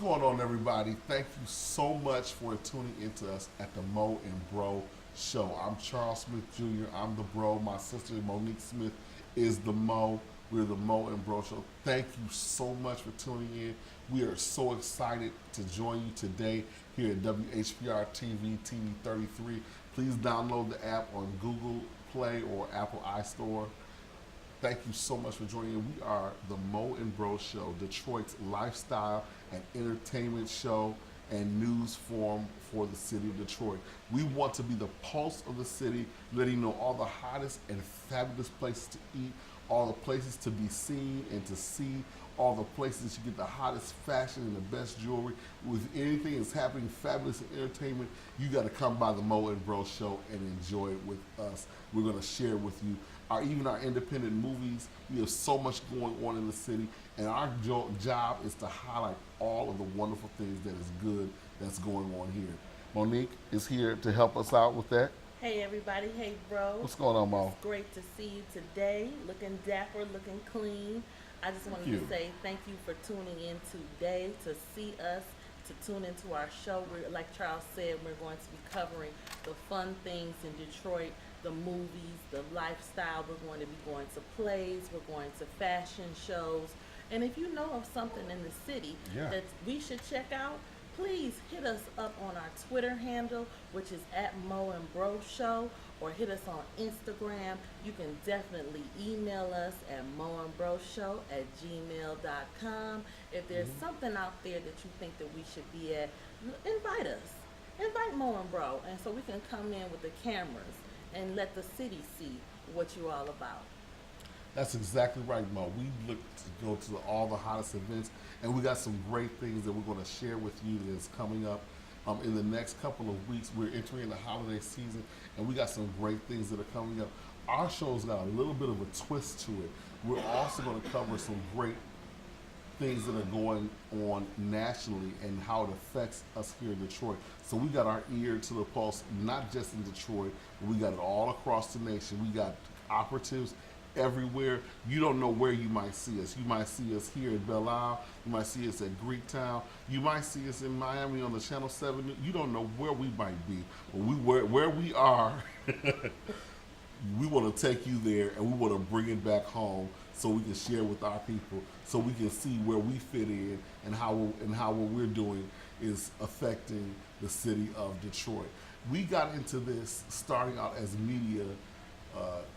going on, everybody? Thank you so much for tuning into us at the Mo and Bro Show. I'm Charles Smith Jr. I'm the Bro. My sister Monique Smith is the Mo. We're the Mo and Bro Show. Thank you so much for tuning in. We are so excited to join you today here at WHPR TV, TV33. Please download the app on Google Play or Apple iStore. Thank you so much for joining in. We are the Mo and Bro Show, Detroit's lifestyle and entertainment show and news forum for the city of Detroit. We want to be the pulse of the city, letting you know all the hottest and fabulous places to eat, all the places to be seen and to see, all the places you get the hottest fashion and the best jewelry. With anything that's happening fabulous in entertainment, you got to come by the Mo and Bro Show and enjoy it with us. We're going to share with you even our independent movies. We have so much going on in the city, and our job is to highlight all of the wonderful things that is good that's going on here. Monique is here to help us out with that. Hey everybody, hey bro. What's going on, Mo? It's great to see you today. Looking dapper, looking clean. I just wanted to say thank you for tuning in today to see us, to tune into our show. Like Charles said, we're going to be covering the fun things in Detroit, the movies, the lifestyle. We're going to be going to plays, we're going to fashion shows. And if you know of something in the city that we should check out, please hit us up on our Twitter handle, which is at Mo and Bro Show, or hit us on Instagram. You can definitely email us at moandbroshow@gmail.com. If there's something out there that you think that we should be at, invite us. Invite Mo and Bro, and so we can come in with the cameras and let the city see what you're all about. That's exactly right, Mo. We look to go to all the hottest events, and we got some great things that we're going to share with you that's coming up in the next couple of weeks. We're entering the holiday season, and we got some great things that are coming up. Our show's got a little bit of a twist to it. We're also going to cover some great things that are going on nationally and how it affects us here in Detroit. So we got our ear to the pulse, not just in Detroit, but we got it all across the nation. We got operatives everywhere. You don't know where you might see us. You might see us here at Belle Isle. You might see us at Greektown. You might see us in Miami on the Channel 7. You don't know where we might be. But where we are, we want to take you there, and we want to bring it back home so we can share with our people, so we can see where we fit in and how what we're doing is affecting the city of Detroit. We got into this starting out as media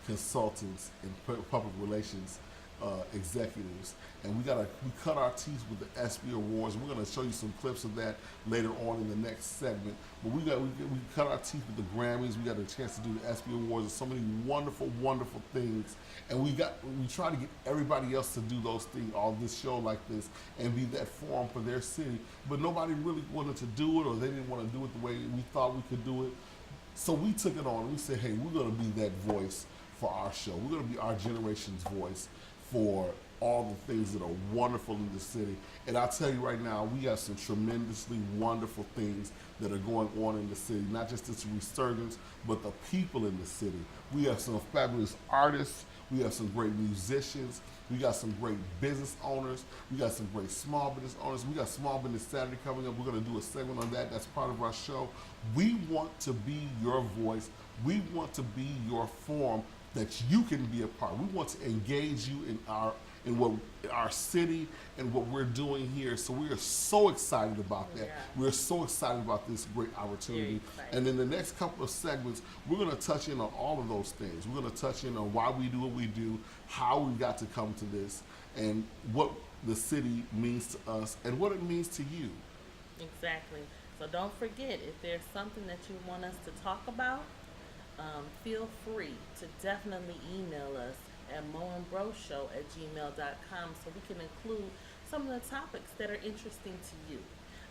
consultants and public relations executives, and we cut our teeth with the ESPY Awards. We're going to show you some clips of that later on in the next segment. But we cut our teeth with the Grammys. We got a chance to do the ESPY Awards and so many wonderful, wonderful things. And we try to get everybody else to do those things, all this show like this, and be that forum for their city. But nobody really wanted to do it, or they didn't want to do it the way we thought we could do it. So we took it on. We said, hey, we're going to be that voice for our show. We're going to be our generation's voice for all the things that are wonderful in the city. And I'll tell you right now, we have some tremendously wonderful things that are going on in the city. Not just this resurgence, but the people in the city. We have some fabulous artists. We have some great musicians. We got some great business owners. We got some great small business owners. We got Small Business Saturday coming up. We're going to do a segment on that. That's part of our show. We want to be your voice. We want to be your forum that you can be a part. We want to engage you in our city and what we're doing here. So we are so excited about that. We're so excited about this great opportunity. And in the next couple of segments, we're going to touch in on all of those things. We're going to touch in on why we do what we do, how we got to come to this, and what the city means to us and what it means to you. Exactly. So don't forget, if there's something that you want us to talk about, feel free to definitely email us at moandbroshow@gmail.com so we can include some of the topics that are interesting to you.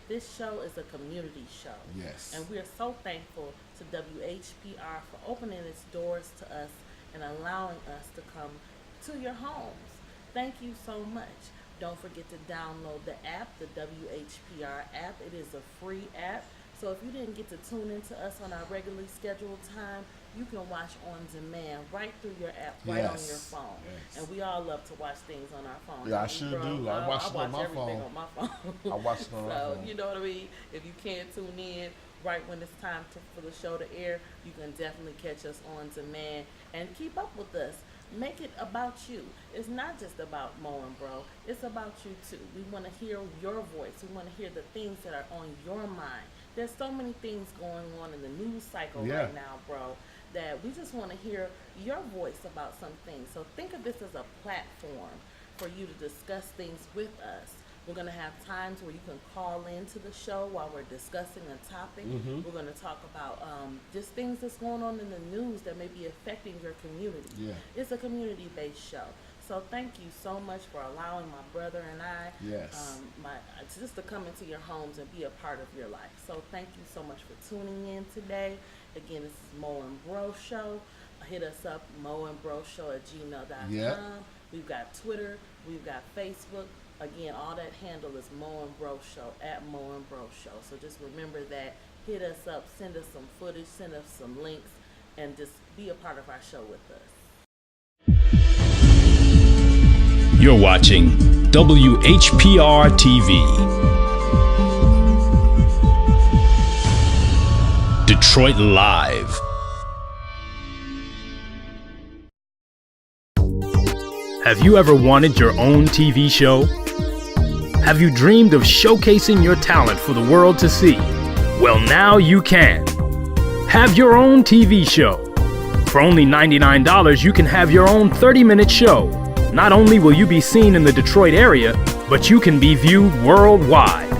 This show is a community show. Yes. And we are so thankful to WHPR for opening its doors to us and allowing us to come to your homes. Thank you so much. Don't forget to download the app, the WHPR app. It is a free app. So if you didn't get to tune into us on our regularly scheduled time, you can watch on demand right through your app, right on your Yes. phone. Yes. And we all love to watch things on our phone. Yeah, I don't sure we, bro? do. I watch it on my everything phone. on my phone. I watch it on my So, phone. you know what I mean? If you can't tune in right when it's time for the show to air, you can definitely catch us on demand and keep up with us. Make it about you. It's not just about Mo and Bro. It's about you too. We want to hear your voice. We want to hear the things that are on your mind. There's so many things going on in the news cycle Yeah. right now, bro, that we just want to hear your voice about some things. So think of this as a platform for you to discuss things with us. We're going to have times where you can call into the show while we're discussing a topic. We're going to talk about just things that's going on in the news that may be affecting your community. Yeah. It's a community-based show. So thank you so much for allowing my brother and I Yes. just to come into your homes and be a part of your life. So thank you so much for tuning in today. Again, this is Mo and Bro Show. Hit us up, moandbroshow@gmail.com. Yep. We've got Twitter. We've got Facebook. Again, all that handle is Mo and Bro Show, @Mo and Bro Show. So just remember that. Hit us up. Send us some footage. Send us some links. And just be a part of our show with us. You're watching WHPR TV. Detroit Live. Have you ever wanted your own TV show? Have you dreamed of showcasing your talent for the world to see? Well, now you can. Have your own TV show. For only $99, you can have your own 30-minute show. Not only will you be seen in the Detroit area, but you can be viewed worldwide.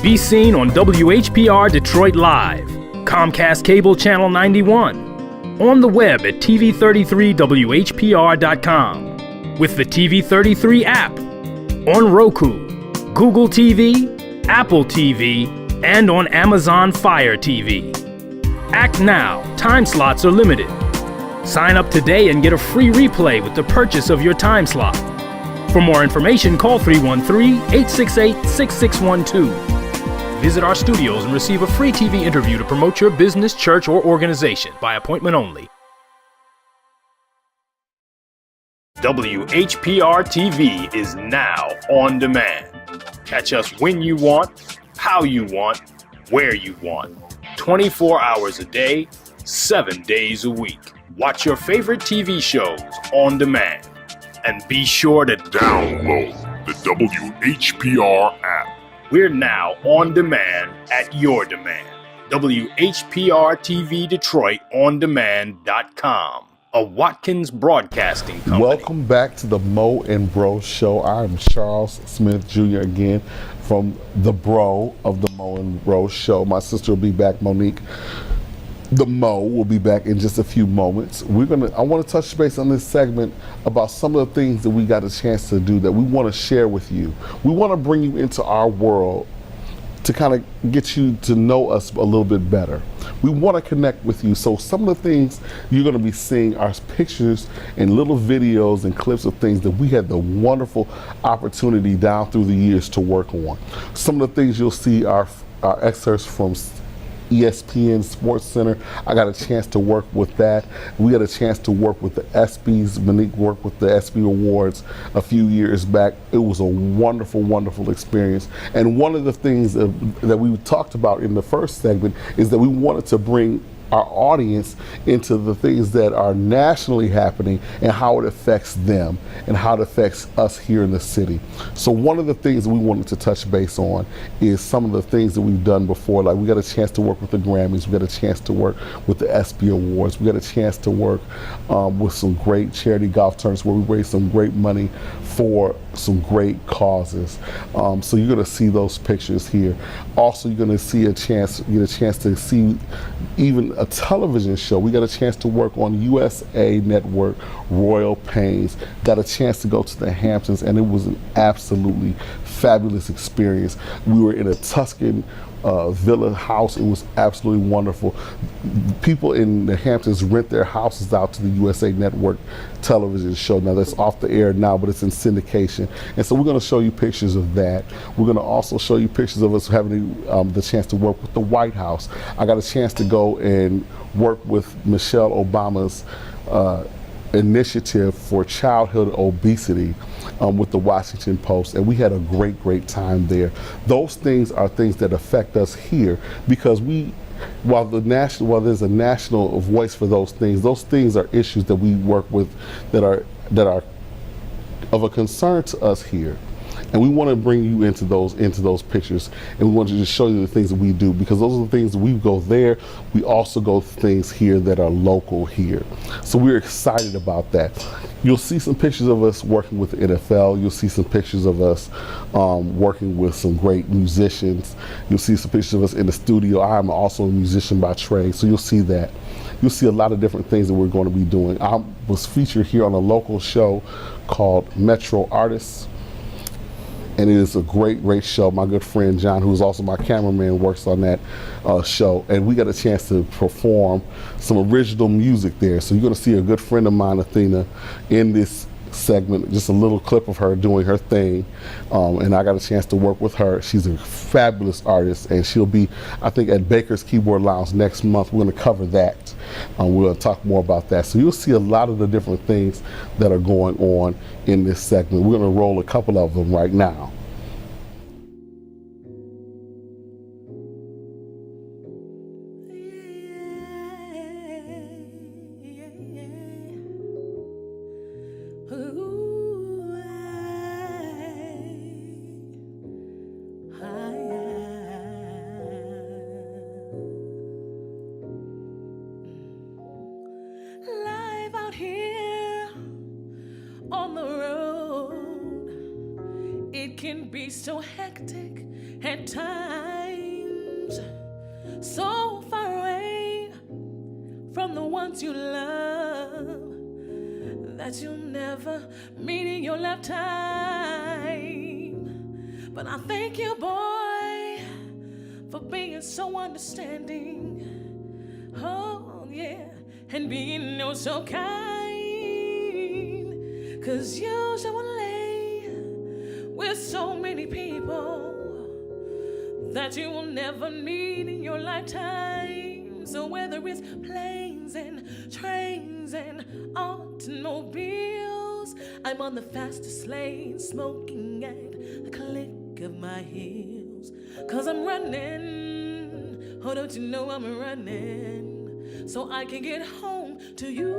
Be seen on WHPR Detroit Live, Comcast Cable Channel 91, on the web at TV33WHPR.com, with the TV33 app, on Roku, Google TV, Apple TV, and on Amazon Fire TV. Act now. Time slots are limited. Sign up today and get a free replay with the purchase of your time slot. For more information, call 313-868-6612. Visit our studios and receive a free TV interview to promote your business, church, or organization by appointment only. WHPR TV is now on demand. Catch us when you want, how you want, where you want. 24 hours a day, 7 days a week. Watch your favorite TV shows on demand. And be sure to Download the WHPR app. We're now on demand at your demand. WHPR TV Detroit on demand.com. A Watkins Broadcasting Company. Welcome back to the Mo and Bro Show. I'm Charles Smith Jr. again from the Bro of the Mo and Bro Show. My sister will be back, Monique. The Mo will be back in just a few moments. I want to touch base on this segment about some of the things that we got a chance to do that we want to share with you. We want to bring you into our world to kind of get you to know us a little bit better. We want to connect with you. So some of the things you're going to be seeing are pictures and little videos and clips of things that we had the wonderful opportunity down through the years to work on. Some of the things you'll see are excerpts from ESPN Sports Center. I got a chance to work with that. We got a chance to work with the ESPYs. Monique worked with the ESPY Awards a few years back. It was a wonderful, wonderful experience. And one of the things that we talked about in the first segment is that we wanted to bring our audience into the things that are nationally happening and how it affects them and how it affects us here in the city. So one of the things we wanted to touch base on is some of the things that we've done before. Like we got a chance to work with the Grammys, we got a chance to work with the ESPY Awards, we got a chance to work with some great charity golf tournaments where we raised some great money for some great causes. So you're gonna see those pictures here. Also, you're gonna get a chance to see even a television show. We got a chance to work on USA Network, Royal Pains, got a chance to go to the Hamptons, and it was an absolutely fabulous experience. We were in a Tuscan villa house. It was absolutely wonderful. People in the Hamptons rent their houses out to the USA Network television show. Now that's off the air now, but it's in syndication. And so we're going to show you pictures of that. We're going to also show you pictures of us having the chance to work with the White House. I got a chance to go and work with Michelle Obama's initiative for childhood obesity with the Washington Post, and we had a great time there. Those things are things that affect us here because while there's a national voice for those things are issues that we work with that are of a concern to us here. And we want to bring you into those pictures, and we want to just show you the things that we do, because those are the things that we go there. We also go things here that are local here. So we're excited about that. You'll see some pictures of us working with the NFL. You'll see some pictures of us working with some great musicians. You'll see some pictures of us in the studio. I'm also a musician by trade, so you'll see that. You'll see a lot of different things that we're going to be doing. I was featured here on a local show called Metro Artists, and it is a great show. My good friend John, who's also my cameraman, works on that show, and we got a chance to perform some original music there. So you're going to see a good friend of mine, Athena, in this segment, just a little clip of her doing her thing, and I got a chance to work with her. She's a fabulous artist, and she'll be, I think, at Baker's Keyboard Lounge next month. We're going to cover that. We're going to talk more about that. So you'll see a lot of the different things that are going on in this segment. We're going to roll a couple of them right now. Can be so hectic at times, so far away from the ones you love that you'll never meet in your lifetime. But I thank you, boy, for being so understanding, oh yeah, and being oh so kind, 'cause usually with so many people that you will never meet in your lifetime. So whether it's planes and trains and automobiles, I'm on the fastest lane, smoking at the click of my heels. 'Cause I'm running, oh don't you know I'm running, so I can get home to you.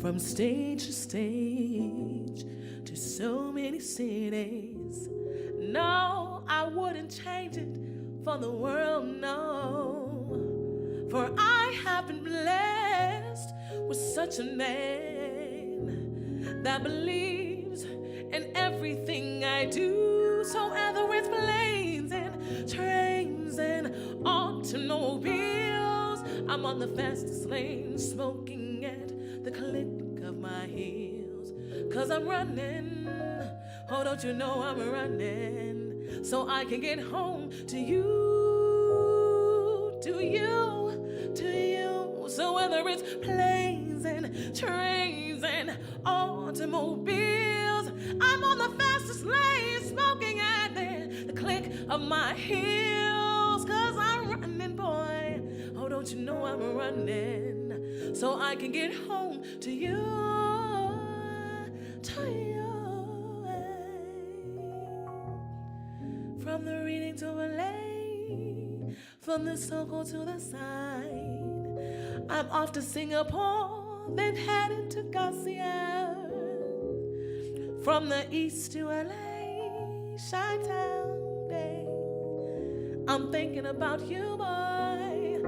From stage to stage, to so many cities. No, I wouldn't change it for the world, no. For I have been blessed with such a man that believes in everything I do. So whether it's planes and trains and automobiles, I'm on the fastest lane, smoking at the click of my heels. 'Cause I'm running, oh don't you know I'm running, so I can get home to you, to you, to you. So whether it's planes and trains and automobiles, I'm on the fastest lane, smoking at the click of my heels. 'Cause I'm running, boy, oh don't you know I'm running, so I can get home to you, to you. From the reading to LA, from the circle to the side, I'm off to Singapore, then headed to Garcia. From the east to LA, Chi-Town Day, I'm thinking about you, boy.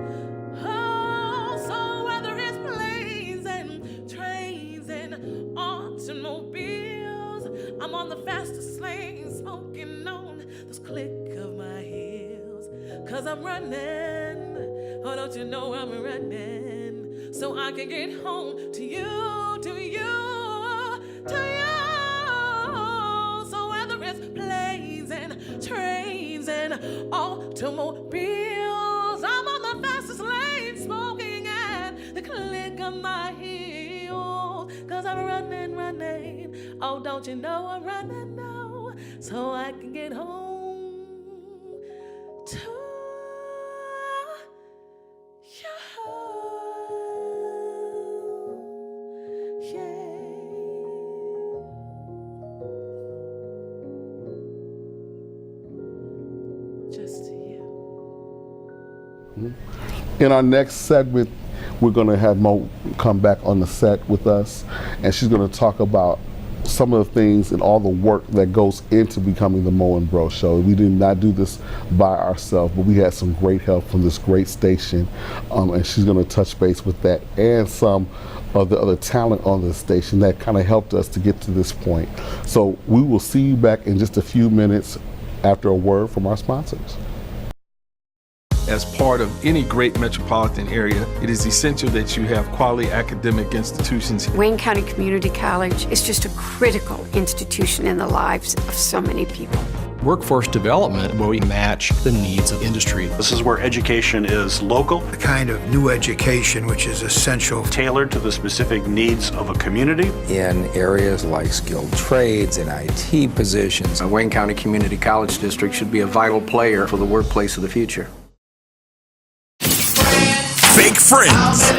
Oh, so whether it's planes and trains and automobiles, I'm on the fastest lane, smoking on this click of my heels. 'Cause I'm running, oh don't you know I'm running, so I can get home to you, to you, to you. So whether it's planes and trains and automobiles, I'm on the fastest lane, smoking at the click of my heels. 'Cause I'm running, running. Oh, don't you know I'm running now, so I can get home to you. Just to you. In our next segment, we're going to have Mo come back on the set with us, and she's going to talk about some of the things and all the work that goes into becoming the Mo and Bro Show. We did not do this by ourselves, but we had some great help from this great station, and she's going to touch base with that and some of the other talent on the station that kind of helped us to get to this point. So we will see you back in just a few minutes after a word from our sponsors. As part of any great metropolitan area, it is essential that you have quality academic institutions. Wayne County Community College is just a critical institution in the lives of so many people. Workforce development where we match the needs of industry. This is where education is local, the kind of new education which is essential, tailored to the specific needs of a community. In areas like skilled trades and IT positions, The Wayne County Community College District should be a vital player for the workplace of the future. Fake Friends.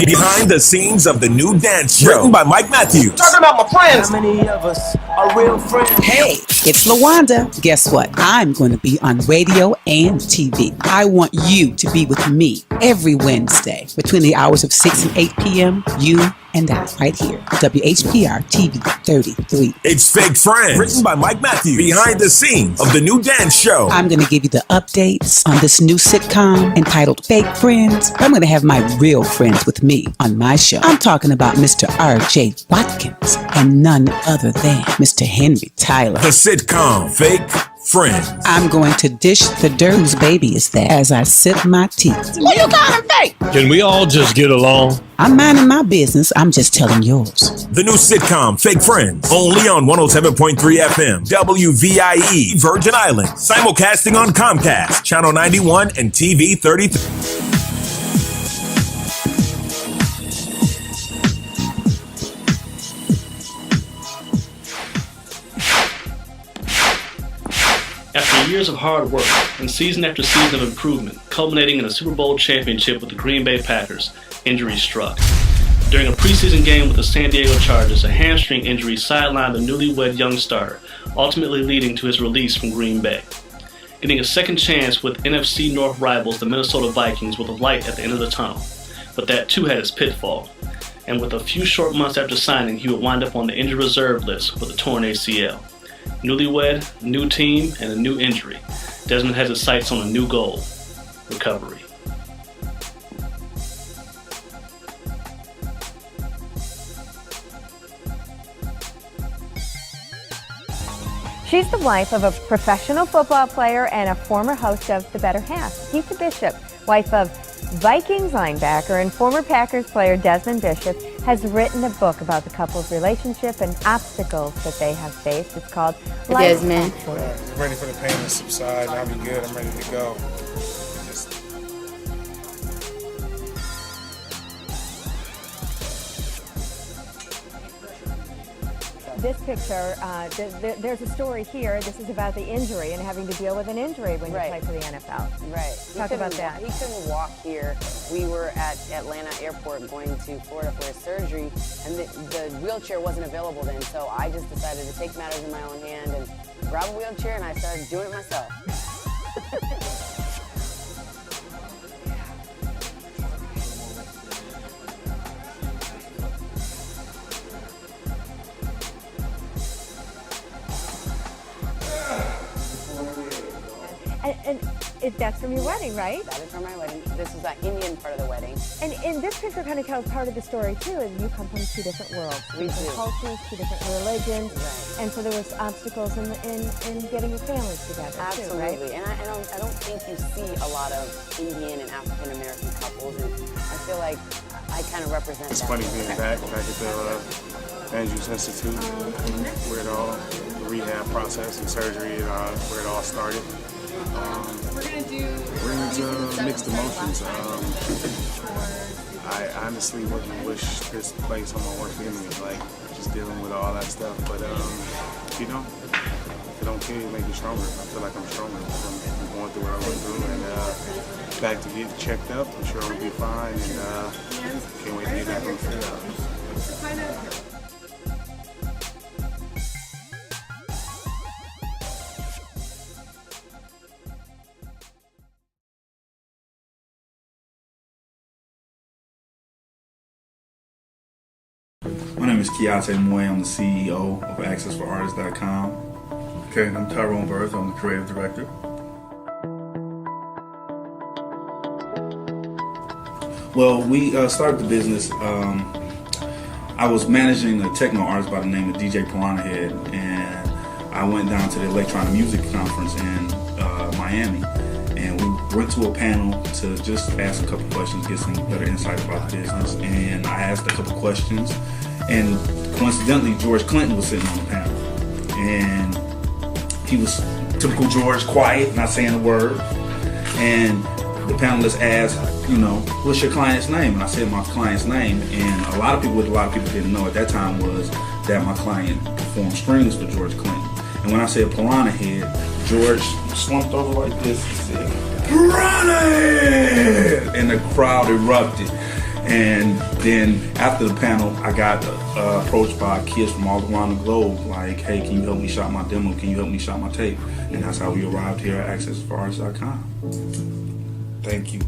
Behind the scenes of the new dance show. Written by Mike Matthews. Talking about my friends. How many of us are real friends? Hey, it's LaWanda. Guess what? I'm going to be on radio and TV. I want you to be with me every Wednesday between the hours of 6 and 8 p.m. You and I, right here. WHPR TV 33. It's Fake Friends. Written by Mike Matthews. Behind the scenes of the new dance show. I'm going to give you the updates on this new sitcom entitled Fake Friends. I'm going to have my real friends with me on my show. I'm talking about Mr. R.J. Watkins and none other than Mr. Henry Tyler. The sitcom Fake Friends. I'm going to dish the dirt whose baby is that as I sip my tea. What you call him fake? Can we all just get along? I'm minding my business. I'm just telling yours. The new sitcom Fake Friends. Only on 107.3 FM. WVIE Virgin Islands. Simulcasting on Comcast. Channel 91 and TV 33. After years of hard work and season after season of improvement, culminating in a Super Bowl championship with the Green Bay Packers, injury struck. During a preseason game with the San Diego Chargers, a hamstring injury sidelined the newlywed young starter, ultimately leading to his release from Green Bay. Getting a second chance with NFC North rivals, the Minnesota Vikings, with a light at the end of the tunnel. But that too had its pitfall. And with a few short months after signing, he would wind up on the injured reserve list with a torn ACL. Newlywed, new team, and a new injury. Desmond has his sights on a new goal: recovery. She's the wife of a professional football player and a former host of The Better Half. Keitha Bishop, wife of Vikings linebacker and former Packers player Desmond Bishop, has written a book about the couple's relationship and obstacles that they have faced. It's called Life Desmond. I'm ready for the pain to subside. I'll be good. I'm ready to go. This picture, there's a story here. This is about the injury and having to deal with an injury when you play for the NFL. Right. Talk about that. He couldn't walk here. We were at Atlanta Airport going to Florida for his surgery, and the wheelchair wasn't available then, so I just decided to take matters in my own hand and grab a wheelchair, and I started doing it myself. And That's from your wedding, right? That is from my wedding. This is the Indian part of the wedding. And in this picture kind of tells part of the story too, is you come from two different worlds, two different cultures, two different religions, and so there was obstacles in getting your families together too, right? Absolutely, and I don't think you see a lot of Indian and African American couples, and I feel like I kind of represent It's that. funny being back at the Andrews Institute, where it all, the rehab process and surgery, where it all started. We're going to mixed emotions. I honestly wouldn't wish this place on my worst enemy, like just dealing with all that stuff. But if you don't kill you, make you stronger. I feel like I'm stronger because I'm going through what I went through, and back to get checked up. I'm sure I'll be fine, and can't wait to get back on the field. My name is Keate Moy. I'm the CEO of AccessForArtists.com. Okay, I'm Tyrone Burth. I'm the creative director. Well, we started the business. I was managing a techno artist by the name of DJ Piranha Head, and I went down to the Electronic Music Conference in Miami, and we went to a panel to just ask a couple questions, get some better insight about the business. And I asked a couple questions, and coincidentally, George Clinton was sitting on the panel, and he was typical George, quiet, not saying a word. And the panelist asked, what's your client's name? And I said my client's name, and what a lot of people didn't know at that time was that my client performed strings for George Clinton. And when I said Piranha Head, George slumped over like this and said, Piranha Head! And the crowd erupted. And then after the panel, I got approached by kids from all around the globe, like, hey, can you help me shot my demo? Can you help me shot my tape? And that's how we arrived here at AccessForArtists.com. Thank you.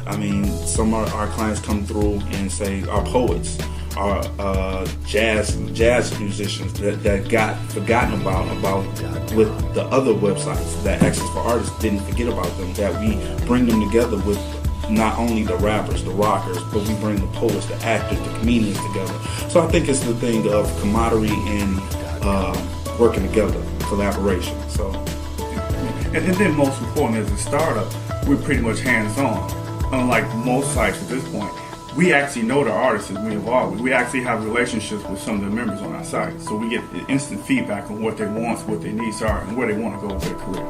I mean, some of our clients come through and say, our poets, our jazz musicians that got forgotten about with the other websites, that Access for Artists didn't forget about them, that we bring them together with not only the rappers, the rockers, but we bring the poets, the actors, the comedians together. So I think it's the thing of camaraderie and working together, collaboration. So, and then most important, as a startup, we're pretty much hands-on. Unlike most sites at this point, we actually know the artists as we evolve. We actually have relationships with some of the members on our site, so we get instant feedback on what their wants, what their needs are, and where they want to go with their career.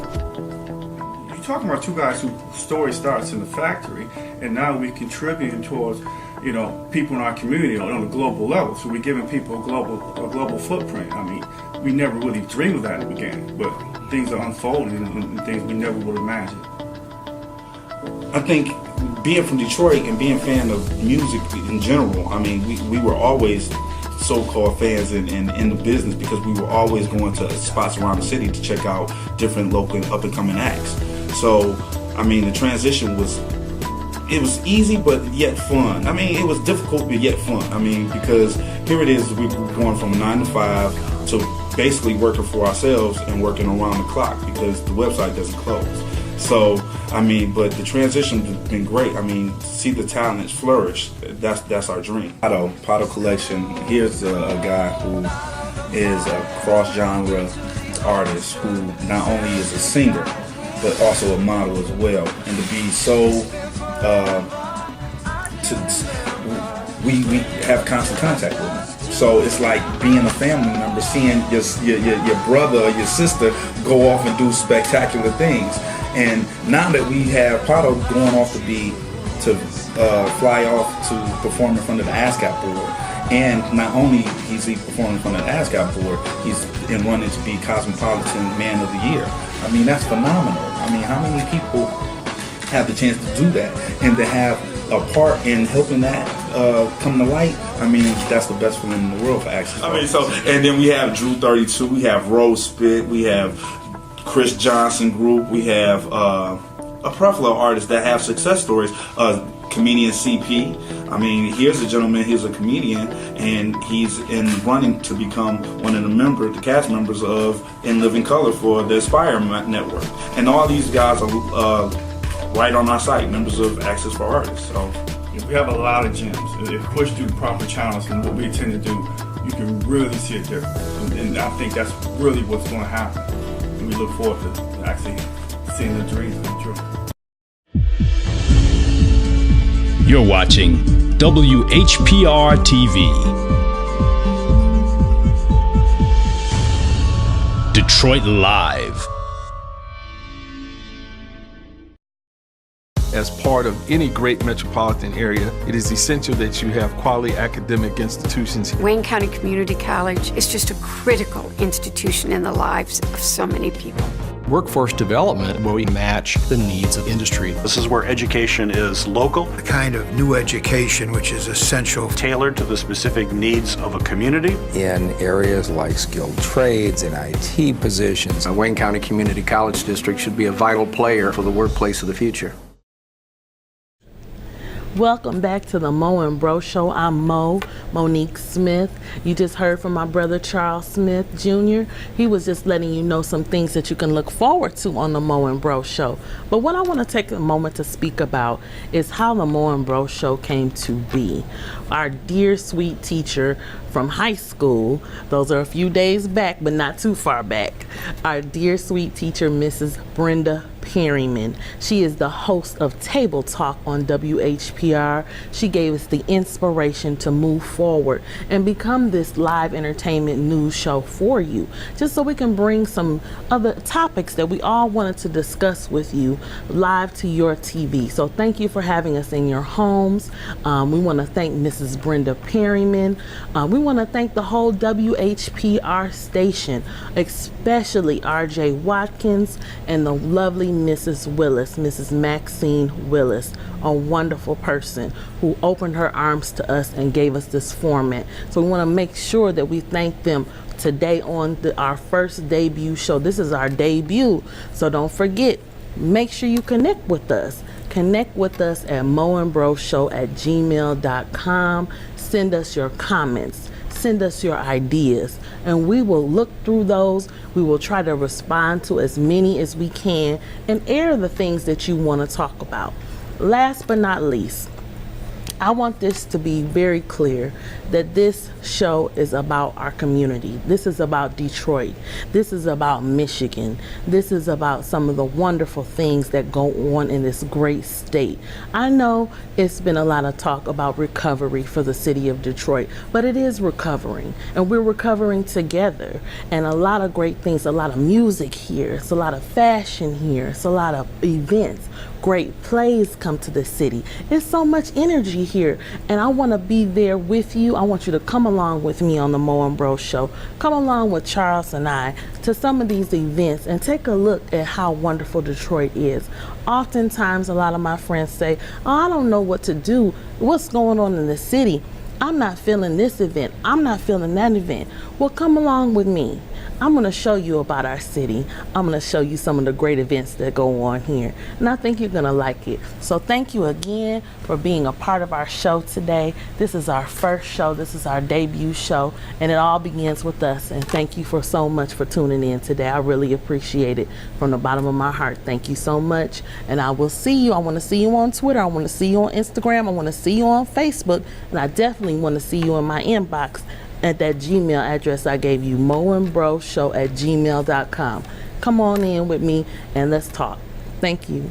You're talking about two guys whose story starts in the factory, and now we're contributing towards, people in our community on a global level. So we're giving people a global footprint. I mean, we never really dreamed of that in the beginning, but things are unfolding and things we never would imagine. I think being from Detroit and being a fan of music in general, I mean, we were always so-called fans in the business because we were always going to spots around the city to check out different local up-and-coming acts. So, I mean, the transition was easy but yet fun. I mean, it was difficult but yet fun. I mean, because here it is, we're going from 9 to 5 to basically working for ourselves and working around the clock because the website doesn't close. So, I mean, but the transition has been great. I mean, to see the talents flourish, that's our dream. Pato Collection, here's a guy who is a cross-genre artist who not only is a singer, but also a model as well. And to be so, we have constant contact with him. So it's like being a family member, seeing your brother or your sister go off and do spectacular things. And now that we have Pato going off to fly off to perform in front of the ASCAP board, and not only is he performing in front of the ASCAP board, he's in running to be Cosmopolitan Man of the Year. I mean, that's phenomenal. I mean, how many people have the chance to do that and to have a part in helping that come to light? I mean, that's the best feeling in the world for Access. I mean, so, and then we have Drew 32, we have Rose Spit, we have Chris Johnson Group, we have a plethora of artists that have success stories. Comedian CP, I mean, here's a gentleman, he's a comedian, and he's in running to become one of the cast members of In Living Color for the Aspire Network. And all these guys are right on our site, members of Access for Artists. So we have a lot of gyms. If pushed through the proper channels and what we intend to do, you can really see a difference. And I think that's really what's going to happen. And we look forward to actually seeing the dreams come true. You're watching WHPR TV. Detroit Live. As part of any great metropolitan area, it is essential that you have quality academic institutions. Wayne County Community College is just a critical institution in the lives of so many people. Workforce development where we match the needs of industry. This is where education is local, The kind of new education which is essential. tailored to the specific needs of a community. In areas like skilled trades and IT positions. The Wayne County Community College District should be a vital player for the workplace of the future. Welcome back to the Mo and Bro Show. I'm Monique Smith. You just heard from my brother Charles Smith Jr. He was just letting you know some things that you can look forward to on the Mo and Bro Show. But what I want to take a moment to speak about is how the Mo and Bro Show came to be. Our dear sweet teacher from high school, those are a few days back, but not too far back. Our dear sweet teacher, Mrs. Brenda Perryman. She is the host of Table Talk on WHPR. She gave us the inspiration to move forward and become this live entertainment news show for you, just so we can bring some other topics that we all wanted to discuss with you live to your TV. So thank you for having us in your homes. We want to thank Mrs. Brenda Perryman. We want to thank the whole WHPR station, especially RJ Watkins and the lovely Mrs. Willis, Mrs. Maxine Willis, a wonderful person who opened her arms to us and gave us this format. So we want to make sure that we thank them today on our first debut show. This is our debut, so don't forget, make sure you connect with us. Connect with us at moandbroshow@gmail.com. Send us your comments. Send us your ideas, and we will look through those. We will try to respond to as many as we can and air the things that you want to talk about. Last but not least, I want this to be very clear that this show is about our community. This is about Detroit. This is about Michigan. This is about some of the wonderful things that go on in this great state. I know it's been a lot of talk about recovery for the city of Detroit, but it is recovering, and we're recovering together. And a lot of great things, a lot of music here, it's a lot of fashion here, it's a lot of events. Great plays come to the city. It's so much energy here, and I want to be there with you. I want you to come along with me on the Mo and Bro Show. Come along with Charles and I to some of these events and take a look at how wonderful Detroit is. Oftentimes, a lot of my friends say, "Oh, I don't know what to do. What's going on in the city? I'm not feeling this event. I'm not feeling that event." Well, come along with me. I'm going to show you about our city. I'm going to show you some of the great events that go on here. And I think you're going to like it. So thank you again for being a part of our show today. This is our first show. This is our debut show. And it all begins with us. And thank you for so much for tuning in today. I really appreciate it from the bottom of my heart. Thank you so much. And I will see you. I want to see you on Twitter. I want to see you on Instagram. I want to see you on Facebook. And I definitely want to see you in my inbox at that Gmail address I gave you, moandbroshow@gmail.com. Come on in with me and let's talk. Thank you.